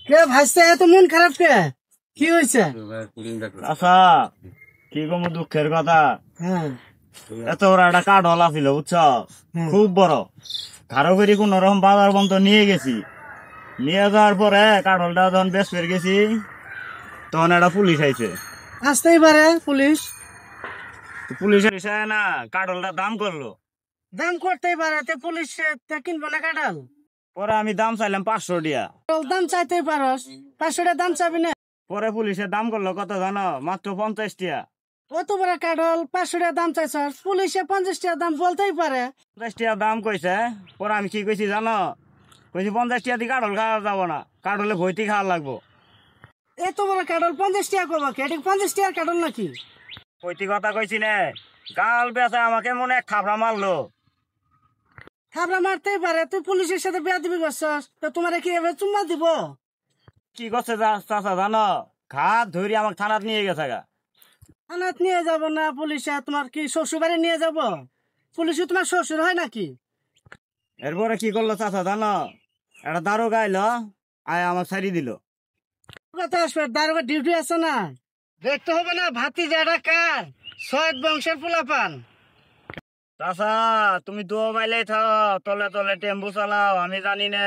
কে ভাইস্তে এত মন খারাপ কে? কি হয়েছে? আচ্ছা কি কম দুঃখের কথা। হ্যাঁ এত বড় একটা কাঠল আছিল বুঝছ, হ্যাঁ। খুব বড়। কারো করে কোন রকম বাজার পর্যন্ত নিয়ে গেছি। নিয়ে যাওয়ার পরে কাঠলটা যখন বেশ পেয়ে গেছি তখন একটা পুলিশ আইছে। আসতেই পারে পুলিশ। পুলিশ এসে না কাঠলটার দাম করলো। দাম করতেই পারে, তে পুলিশ কিনবো না কাঁঠাল? পরে আমি দাম চাইলাম 500 টাকা। দাম চাইতেই পারস, 500 টাকা দাম চাবি না? পরে পুলিশের দাম করলো কত জানো? মাত্র 50 টাকা। অত বড় কাঁঠাল 500 টাকা দাম চাইছ, পুলিশে 50 টাকা দাম বলতেই পারে। 50 টাকা দাম কইছে। পরে আমি কি কইছি জানো? কইছি 50 টাকা দিয়ে কাঠল খাওয়া যাবো না, কাঠলে ভইতি খাওয়া লাগবো। এত বড় কাঁঠাল 50 টাকা করবো কি? এটা 50 টাকার কাঁঠাল নাকি? ভইতি কথা কইছি নে। গাল বেচা আমাকে মনে এক থাপড়া মারলো। থাবড়া মারতেই পারে, তুই পুলিশের সাথে বেয়াদবি করছস, তো তোমার কি এভাবে চুম্মা দিব? কি করছে চাচা জানো? ঘাট ধরি আমাকে থানাত নিয়ে গেছে গা। থানাত নিয়ে যাব না পুলিশে? তোমার কি শ্বশুর বাড়ি নিয়ে যাব? পুলিশে তোমার শ্বশুর হয় নাকি? এরপরে কি করলো চাচা জানো? একটা দারোগা আইলো, আয় আমাকে ছাড়ি দিল। কথা আসবে, দারোগা ডিউটি আছে না? দেখতে হবে না ভাতিজাটা কার? সৈয়দ বংশের পোলাপান। চাচা তুমি দু মাইলেই থাও, তলে তলে টেম্পু চালাও, আমি জানি না।